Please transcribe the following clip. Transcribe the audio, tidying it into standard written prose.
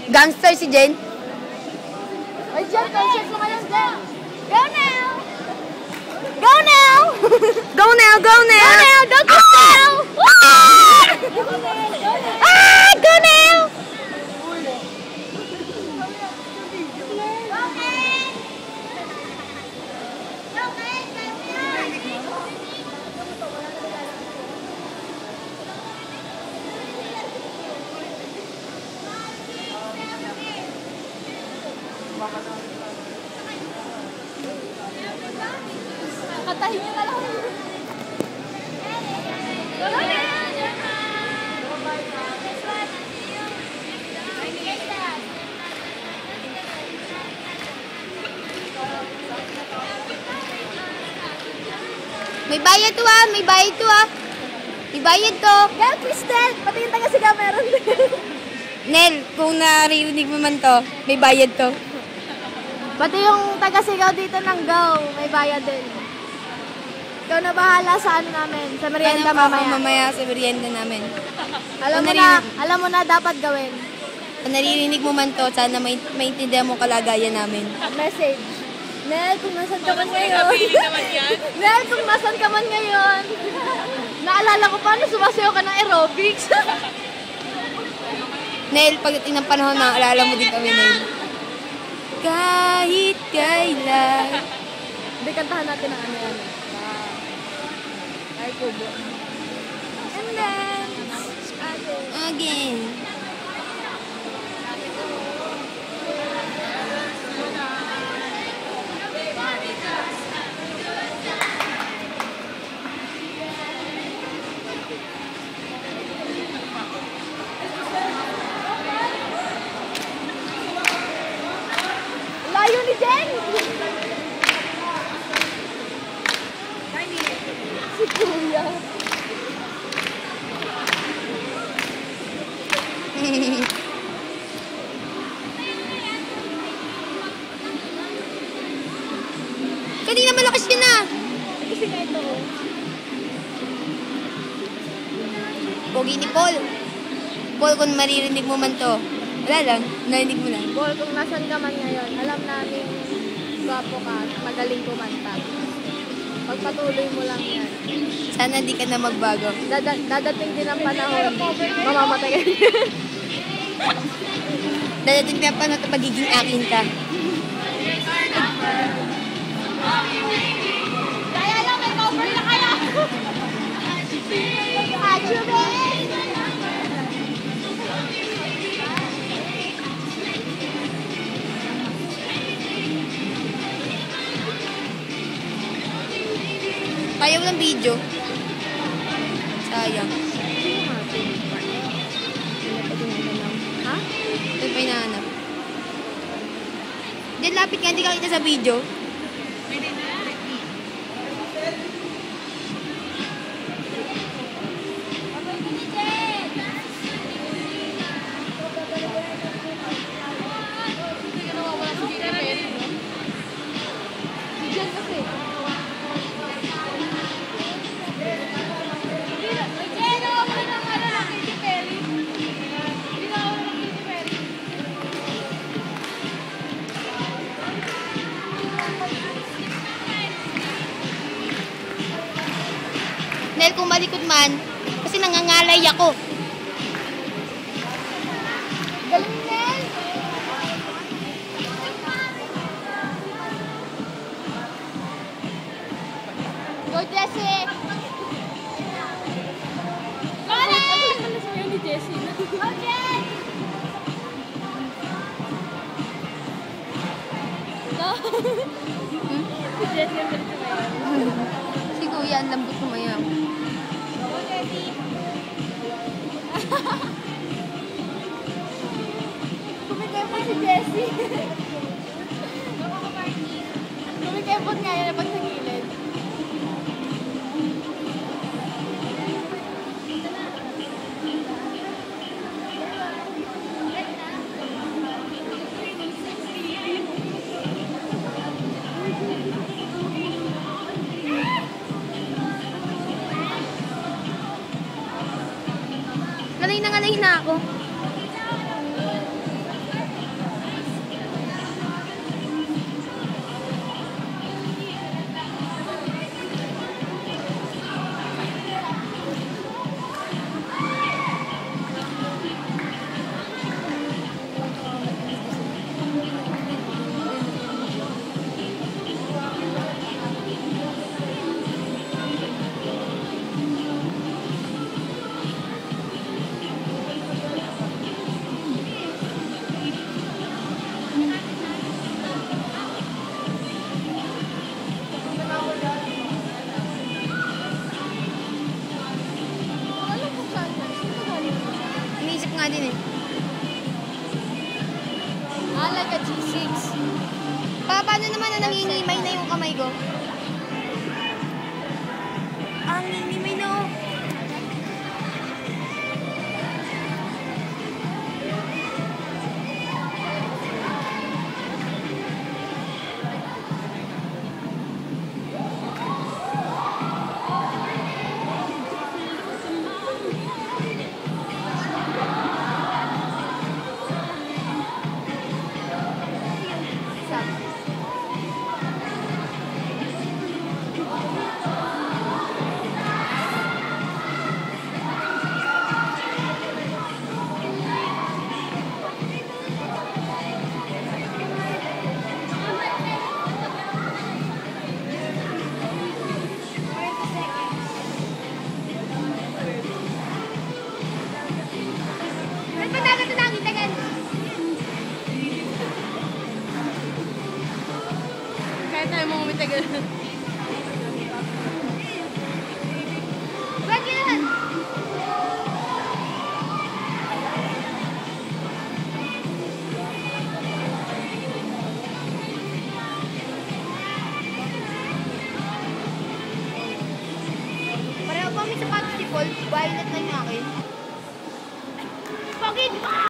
Gangster si Jen. Ay, Jen, concert mo ngayon, Jen. Go now! Go now! Go now, go now! Go now! Don't go now! Ah! Go now! Katahin niyo na lang. May bayad to ah, may bayad to ah. May bayad to. Girl, Crystal! Pati yung taga-siga meron din. Nel, kung naririnig mo man to, may bayad to. Pati yung taga-sigaw dito ng Go, may bayad din. Ikaw na bahala sa ano namin, sa merienda mamaya. Mamaya sa merienda namin. Alam mo na dapat gawin. Kung naririnig mo man to, sana maintindihan mo kalagayan namin. Message. Nel, kung nasan ka man ngayon. Nel, kung nasan ka man ngayon. Naalala ko paano sumasayaw ka ng aerobics. Nel, pagdating ng panahon na, alala mo din kami, Nel. Kahit kailan. Hindi, kantahan natin ang ano yan. Ay, kubo. And then, Again. layo ni Jen! Si Kuya. Kanina malakas ka na. Kasi nga ito. Pogi ni Paul. Paul, kung maririnig mo man to. Wala lang, narinig mo lang. Paul, kung nasan ka man ngayon, alam namin gwapo ka at magaling kumanta. Pagpatuloy mo lang yan. Sana di ka na magbago. Dadating din ang panahon, mamamatay ka. Dadating na pa na pagiging akin ka. Kaya lang, may cover na kaya. Kaya mo ng video. Sayang. Ha? Ito pa hinahanap. Diyan, lapit ka, hindi ka kita sa video. Dahil kung malikot man, kasi nangangalay ako. Galing Nel! Go, Jessie! Go, Nel! Ni Jessie. Go, Jen! Go! Si Jessie ang galit sumayaw. Si Kuya, ang lambot sumayaw. Go, Jessie! Kumikepot si Jessie. Kumikepot nga yan pag sa gilid. Ngalay na ako. nga din eh. Like a G6. Paano naman na nangingimay na yung kamay ko? Ang nangingimay na oh. Kahit tayo mga umitagal. Wag yan! Pareho pa may sapatos si Paul. Violet na yung akin. Bakit?